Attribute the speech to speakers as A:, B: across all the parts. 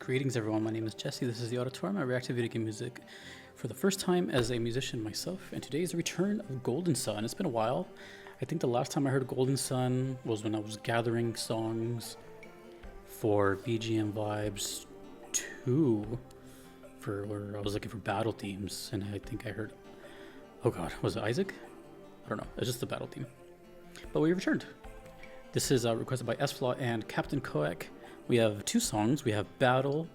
A: Greetings, everyone. My name is Jesse. This is the Auditorium. I react to video game music for the first time as a musician myself, and today is the return of Golden Sun. It's been a while. I think the last time I heard Golden Sun was when I was gathering songs for BGM Vibes 2 for where I was looking for battle themes, and I think I heard, oh god, was it Isaac? I don't know. It's just the battle theme. But we returned. This is requested by S-Flaw and Captain Koek. We have two songs. We have Battle,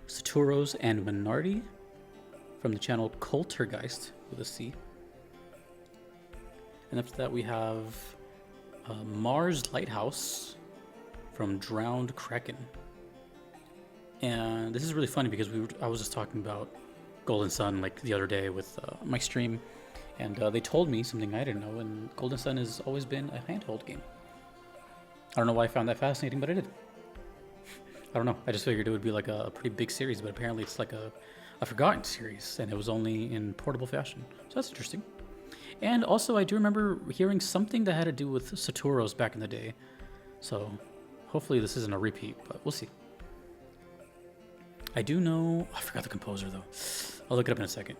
A: Saturos, and Menardi from the channel Kulturgeist with a C. And after that we have Mars Lighthouse from Drowned Kraken. And this is really funny because I was just talking about Golden Sun like the other day with my stream, and they told me something I didn't know, and Golden Sun has always been a handheld game. I don't know why I found that fascinating, but I did. I don't know. I just figured it would be like a pretty big series, but apparently it's like a forgotten series, and it was only in portable fashion. So that's interesting. And also, I do remember hearing something that had to do with Saturos back in the day. So hopefully this isn't a repeat, but we'll see. I do know... I forgot the composer, though. I'll look it up in a second.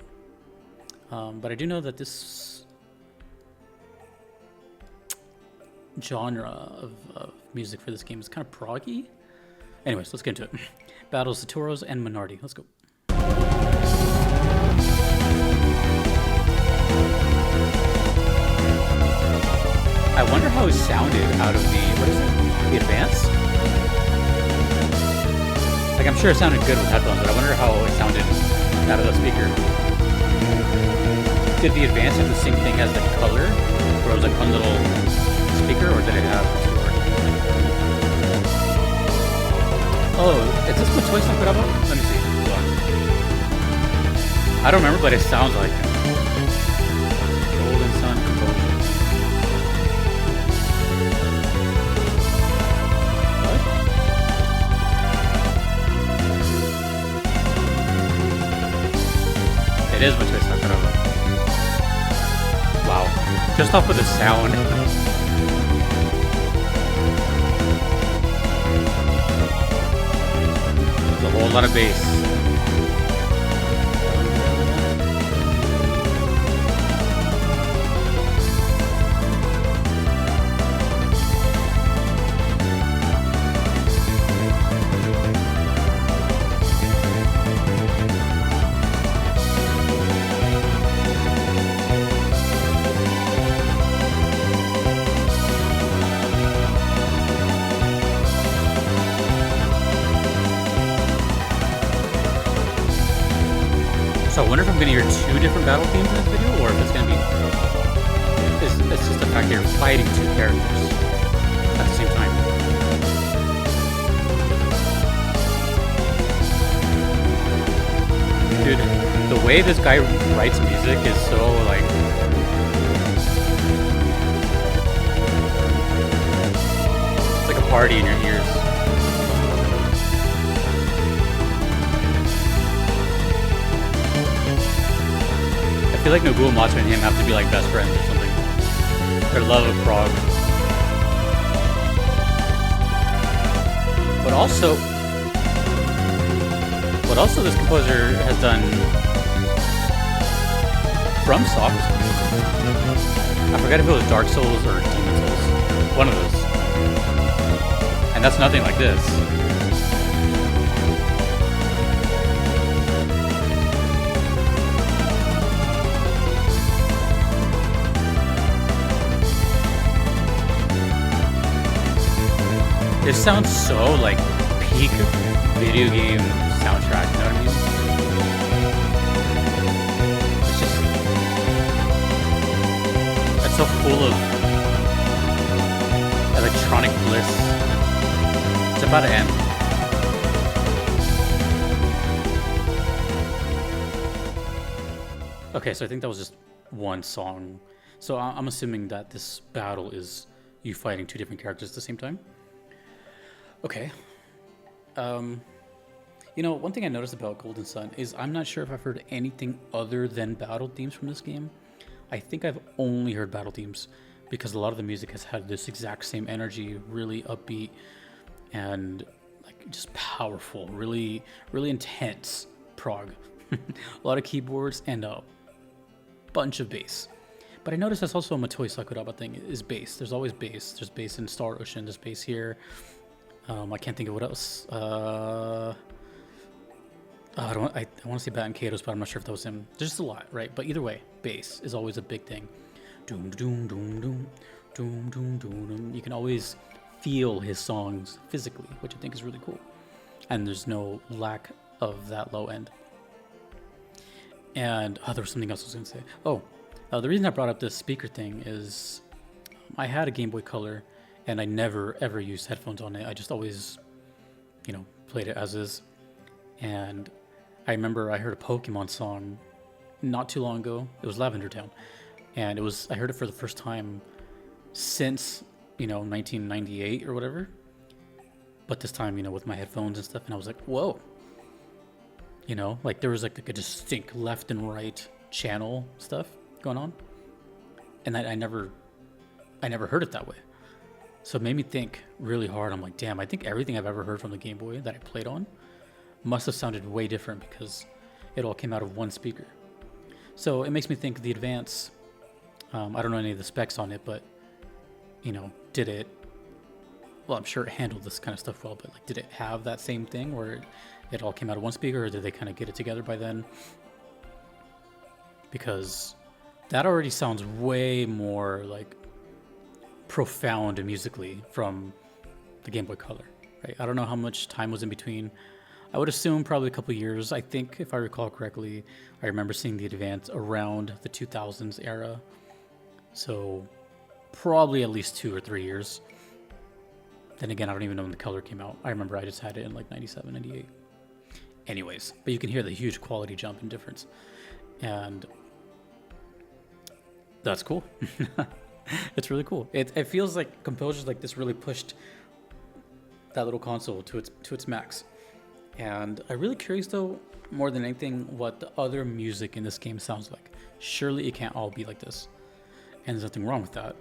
A: But I do know that this genre of music for this game is kind of proggy. Anyways, let's get into it. Battle Saturos and Menardi. Let's go. I wonder how it sounded out of the, what is it? The Advance? Like, I'm sure it sounded good with headphones, but I wonder how it sounded out of the speaker. Did the Advance have the same thing as the Color, where it was like one little speaker, or did it have two? Oh, is this Motoi Sakuraba? Let me see. Hold on. I don't remember, but it sounds like it. Golden Sun composer. What? It is Motoi Sakuraba. Wow. Just off with the sound. A whole lot of bass. So I wonder if I'm going to hear two different battle themes in this video, or if it's going to be... It's just the fact that you're fighting two characters at the same time. Dude, the way this guy writes music is so, like... It's like a party in your ears. I feel like Nobuo Matsu and him have to be like best friends or something. Their love of prog. But also this composer has done FromSoft. I forget if it was Dark Souls or Demon Souls. One of those. And that's nothing like this. This sounds so, like, peak video game soundtrack, you know what I mean? It's just... It's so full of electronic bliss. It's about to end. Okay, so I think that was just one song. So I'm assuming that this battle is you fighting two different characters at the same time. Okay. You know, one thing I noticed about Golden Sun is I'm not sure if I've heard anything other than battle themes from this game. I think I've only heard battle themes because a lot of the music has had this exact same energy, really upbeat and like like just powerful, really, really intense prog. A lot of keyboards and a bunch of bass. But I noticed that's also a Motoi Sakuraba thing, is bass. There's always bass. There's bass in Star Ocean. There's bass here. I can't think of what else. I want to say Bat and Kato's, but I'm not sure if that was him. There's just a lot, right? But either way, bass is always a big thing. Doom, doom, doom, doom, doom, doom, doom, doom. You can always feel his songs physically, which I think is really cool. And there's no lack of that low end. And there was something else I was going to say. The reason I brought up this speaker thing is I had a Game Boy Color, and I never, ever used headphones on it. I just always, played it as is. And I remember I heard a Pokemon song not too long ago. It was Lavender Town. And I heard it for the first time since, 1998 or whatever. But this time, with my headphones and stuff, and I was like, whoa. Like there was like a distinct left and right channel stuff going on. And I never heard it that way. So it made me think really hard. I'm like, damn, I think everything I've ever heard from the Game Boy that I played on must have sounded way different because it all came out of one speaker. So it makes me think the Advance, I don't know any of the specs on it, but, did it, well, I'm sure it handled this kind of stuff well, but like, did it have that same thing where it all came out of one speaker, or did they kind of get it together by then? Because that already sounds way more like profound musically from the Game Boy Color, right? I don't know how much time was in between. I would assume probably a couple years. I think if I recall correctly, I remember seeing the Advance around the 2000s era. So probably at least 2 or 3 years. Then again, I don't even know when the Color came out. I remember I just had it in like 97, 98. Anyways, but you can hear the huge quality jump and difference. And that's cool. It's really cool. It feels like composers like this really pushed that little console to its max. And I'm really curious though, more than anything, what the other music in this game sounds like. Surely it can't all be like this. And there's nothing wrong with that.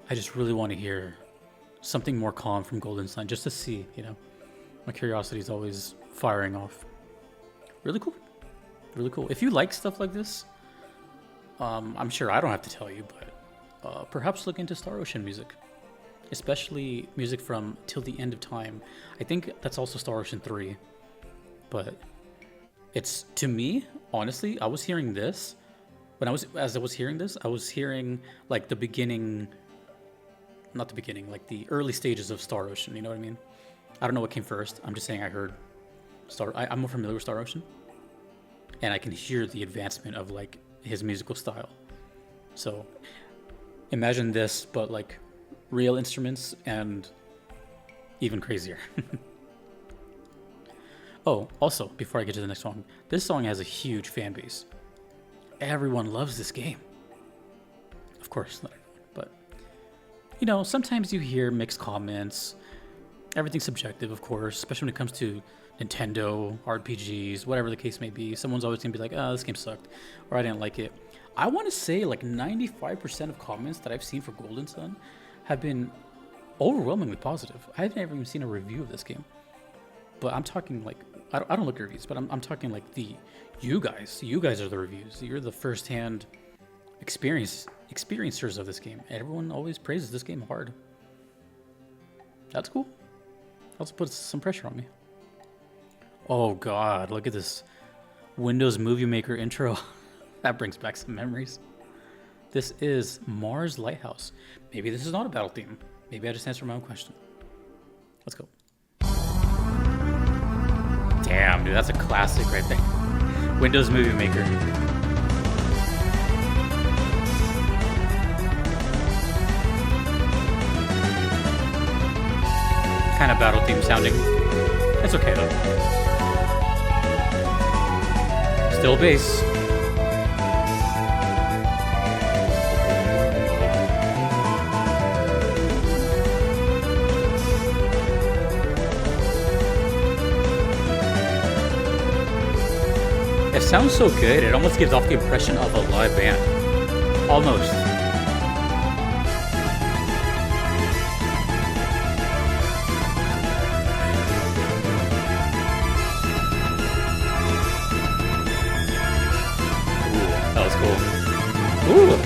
A: I just really want to hear something more calm from Golden Sun, just to see, My curiosity is always firing off. Really cool. Really cool. If you like stuff like this, I'm sure I don't have to tell you, but perhaps look into Star Ocean music. Especially music from Till the End of Time. I think that's also Star Ocean 3. But it's, to me, honestly, I was hearing this. As I was hearing this, I was hearing like the beginning, not the beginning, like the early stages of Star Ocean, you know what I mean? I don't know what came first. I'm just saying I heard I'm more familiar with Star Ocean. And I can hear the advancement of like his musical style. So imagine this, but like real instruments and even crazier. Oh, also, before I get to the next song, this song has a huge fan base. Everyone loves this game. Of course, not everyone, but sometimes you hear mixed comments. Everything's subjective, of course, especially when it comes to Nintendo, RPGs, whatever the case may be. Someone's always gonna be like, this game sucked, or I didn't like it. I want to say like 95% of comments that I've seen for Golden Sun have been overwhelmingly positive. I haven't ever even seen a review of this game. But I'm talking like, I don't look at reviews, but I'm talking like you guys are the reviews. You're the first-hand experiencers of this game. Everyone always praises this game hard. That's cool. Also puts some pressure on me. Oh God, look at this Windows Movie Maker intro. That brings back some memories. This is Mars Lighthouse. Maybe this is not a battle theme. Maybe I just answered my own question. Let's go. Damn, dude, that's a classic right there. Windows Movie Maker. Kind of battle theme sounding. It's okay though. Still bass. It sounds so good, it almost gives off the impression of a live band. Almost. Ooh.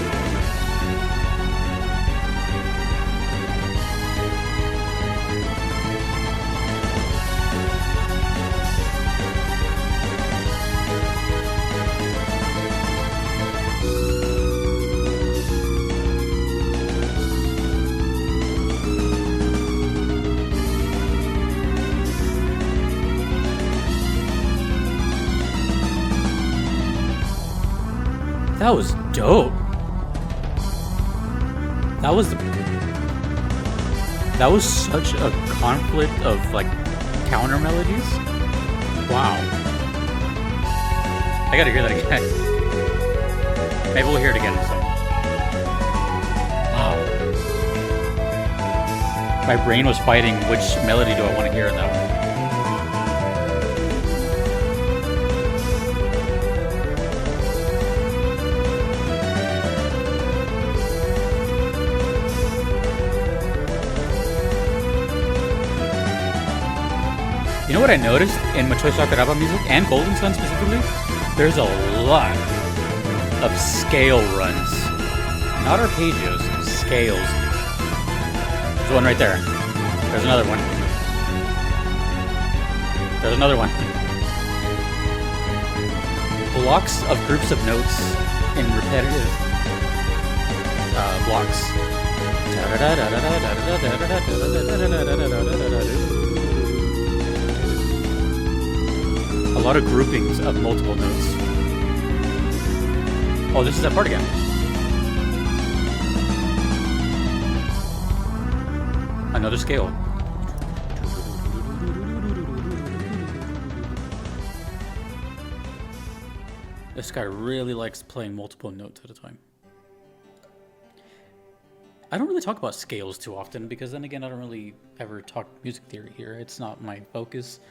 A: That was dope. That was such a conflict of like counter melodies. Wow. I gotta hear that again. Maybe we'll hear it again. So. Wow. My brain was fighting which melody do I want to hear in that one. You know what I noticed in Motoi Sakuraba music, and Golden Sun specifically? There's a lot of scale runs. Not arpeggios, scales. There's one right there. There's another one. There's another one. Blocks of groups of notes in repetitive blocks. A lot of groupings of multiple notes. Oh, this is that part again. Another scale. This guy really likes playing multiple notes at a time. I don't really talk about scales too often because then again, I don't really ever talk music theory here. It's not my focus.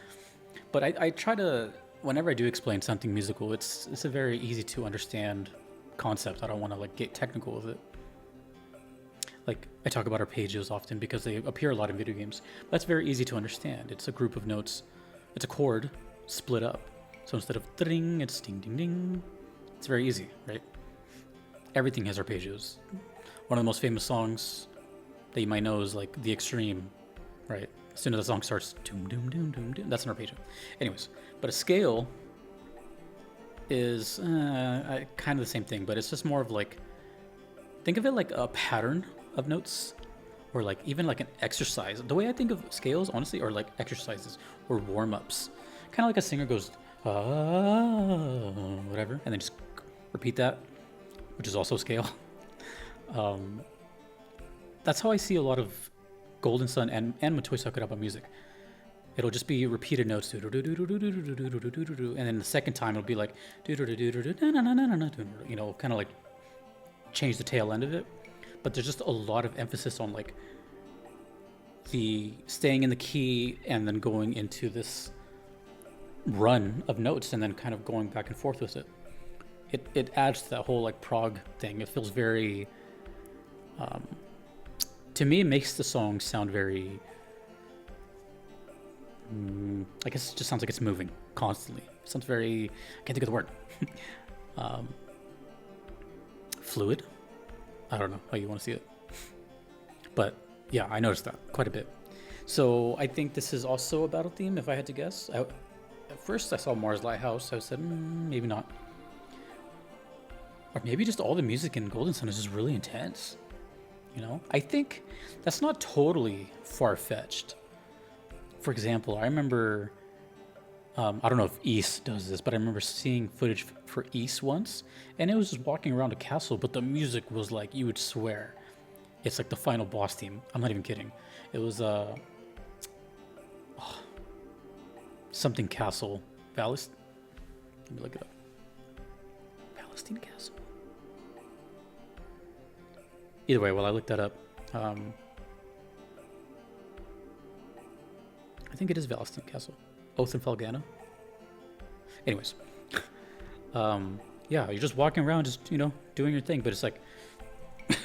A: But I try to, whenever I do explain something musical, it's a very easy to understand concept. I don't want to like get technical with it. Like I talk about arpeggios often because they appear a lot in video games. But that's very easy to understand. It's a group of notes. It's a chord split up. So instead of ding, it's ding ding ding. It's very easy, right? Everything has arpeggios. One of the most famous songs that you might know is like The Extreme, right? As soon as the song starts, doom, doom, doom, doom, doom, that's an arpeggio. Anyways, but a scale is kind of the same thing, but it's just more of like, think of it like a pattern of notes, or like even like an exercise. The way I think of scales, honestly, are like exercises or warm-ups. Kind of like a singer goes, whatever, and then just repeat that, which is also scale. That's how I see a lot of Golden Sun and Motoi Sakuraba music. It'll just be repeated notes, and then the second time it'll be like, you know, kind of like change the tail end of it. But there's just a lot of emphasis on like the staying in the key and then going into this run of notes and then kind of going back and forth with it. It adds to that whole like prog thing. It feels very, to me, it makes the song sound very, I guess it just sounds like it's moving constantly. It sounds very, I can't think of the word. Fluid? I don't know how you want to see it. But yeah, I noticed that quite a bit. So I think this is also a battle theme, if I had to guess. At first I saw Mars Lighthouse. I said, maybe not. Or maybe just all the music in Golden Sun is just really intense. You know, I think that's not totally far-fetched. For example, I remember, I don't know if East does this, but I remember seeing footage for East once, and it was just walking around a castle, but the music was like, you would swear, it's like the final boss theme. I'm not even kidding. It was something castle. Let me look it up. Palestine Castle. Either way, while I look that up, I think it is Valestine Castle. Oath and Felgana. Anyways. Yeah, you're just walking around, just, you know, doing your thing, but it's like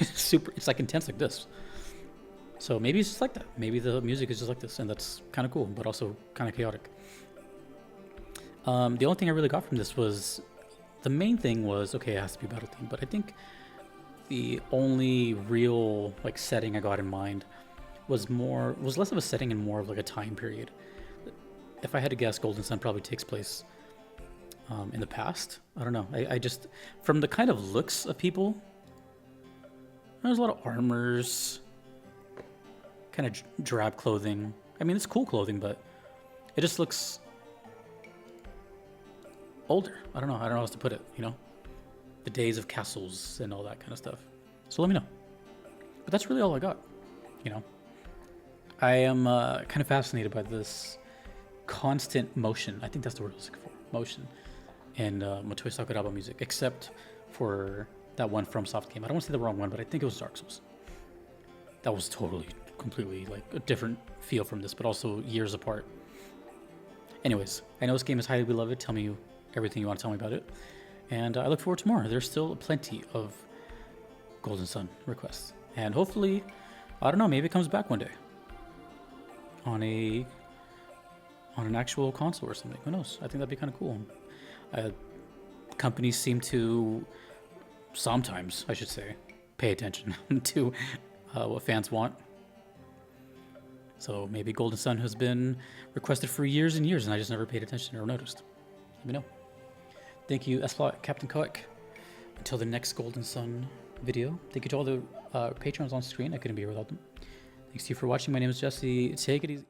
A: super, it's like intense like this. So maybe it's just like that. Maybe the music is just like this, and that's kind of cool, but also kind of chaotic. The only thing I really got from this was, the main thing was, okay, it has to be battle theme, but I think the only real like setting I got in mind was less of a setting and more of like a time period. If I had to guess, Golden Sun probably takes place in the past. I don't know. I just, from the kind of looks of people, there's a lot of armors, kind of drab clothing. I mean, it's cool clothing, but it just looks older. I don't know how else to put it, you know? The days of castles and all that kind of stuff. So let me know. But that's really all I got, you know? I am kind of fascinated by this constant motion. I think that's the word I was looking for. Motion. And Motoi Sakuraba music, except for that one FromSoft game. I don't want to say the wrong one, but I think it was Dark Souls. That was totally, completely like a different feel from this, but also years apart. Anyways, I know this game is highly beloved. Tell me everything you want to tell me about it. And I look forward to more. There's still plenty of Golden Sun requests. And hopefully, I don't know, maybe it comes back one day. On an actual console or something. Who knows? I think that'd be kind of cool. Companies seem to, sometimes, I should say, pay attention to what fans want. So maybe Golden Sun has been requested for years and years, and I just never paid attention or noticed. Let me know. Thank you, S-Plot, Captain Koek. Until the next Golden Sun video. Thank you to all the patrons on screen. I couldn't be here without them. Thanks to you for watching. My name is Jesse. Take it easy.